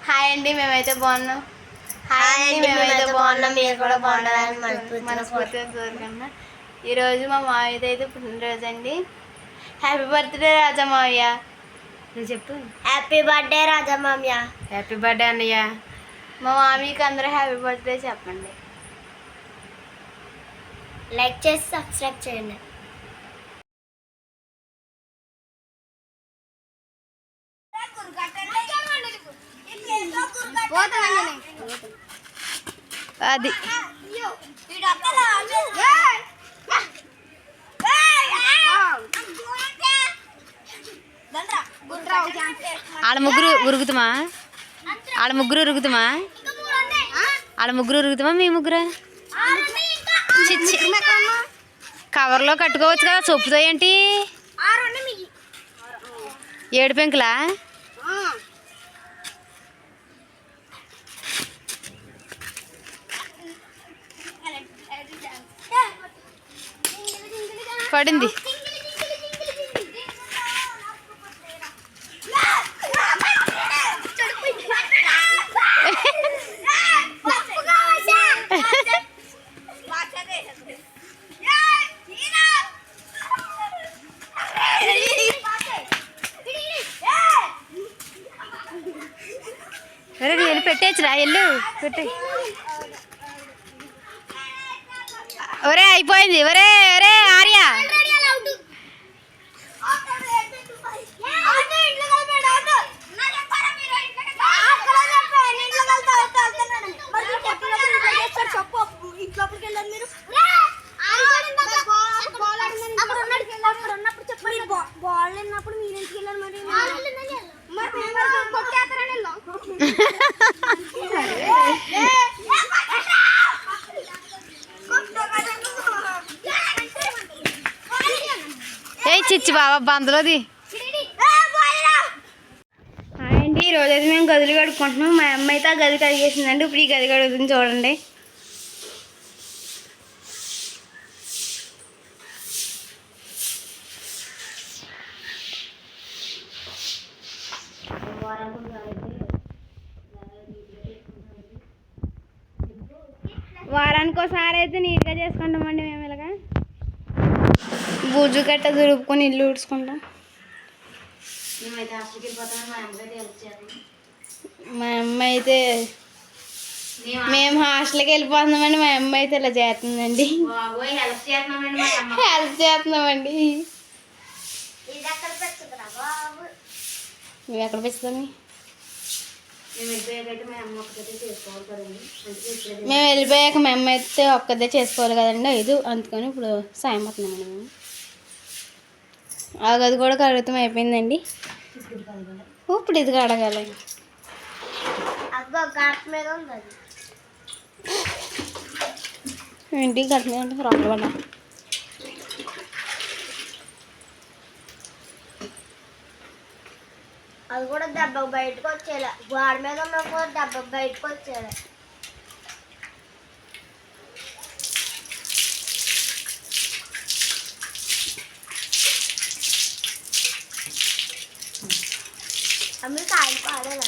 Hi అండి, మేమైతే బాగున్నాం. మీరు కూడా బాగుండాలని మనస్ఫూర్తిగా కోరుకున్నా. ఈరోజు మా మావయ్య అయితే పుట్టినరోజు అండి. హ్యాపీ బర్త్డే రాజా మావయ్య. నువ్వు చెప్పు. హ్యాపీ బర్త్డే రాజా మామయ్య. హ్యాపీ బర్త్డే అన్నయ్య. మా మామయ్యకి అందరూ హ్యాపీ బర్త్డే చెప్పండి. లైక్ చేసి సబ్స్క్రైబ్ చేయండి. అది వాళ్ళ ముగ్గురు ఉరుగుతామా మీ ముగ్గురు కవర్లో కట్టుకోవచ్చు కదా, చొప్పుతో ఏంటి 7 పెంకులా? పడింది. అరే నేను పెట్టేచ్చురా, ఎల్లు పెట్టే. ఒరే అయిపోయింది. ఒరే ఒరే ఆర్య, బాల్ వెళ్ళినప్పుడు మీరు ఇంటికి వెళ్ళారు. మరి ఏ చిచ్చి బాబా బందలోది. అండి ఈరోజైతే మేము గదులు కడుక్కుంటున్నాం. మా అమ్మ అయితే ఆ గది కడిగేసిందండి. ఇప్పుడు ఈ గది కడుగుతుంది చూడండి. వారానికి ఒకసారి అయితే నీట్గా చేసుకుంటామండి మేము. ఇలాగా బూజు గట్ట దులుపుకొని ఇల్లు ఊడ్చుకుంటాం. మా అమ్మ అయితే మేము హాస్టల్కి వెళ్ళిపోతున్నామండి. మా అమ్మ అయితే ఇలా చేస్తుందండి. హెల్ప్ చేస్తున్నామండి. నువ్వు ఎక్కడ పెంచుతాను? మేము వెళ్ళిపోయాక మా అమ్మ అయితే ఒక్కదే చేసుకోవాలి కదండి. ఇది అందుకని ఇప్పుడు సాయం పడుతున్నామండి మేము. ఆ గది కూడా కడుగుతాం అయిపోయిందండి. ఇప్పుడు ఇది కడగాలి. ఏంటి గట్ట మీద అంటే రొట్టె పడ్డా. అది కూడా దెబ్బకు బయటకు వచ్చేలా, గోడ మీద ఉన్న కూడా దెబ్బకు బయటకు వచ్చేలా. అమ్మ కాయలు పాడేలా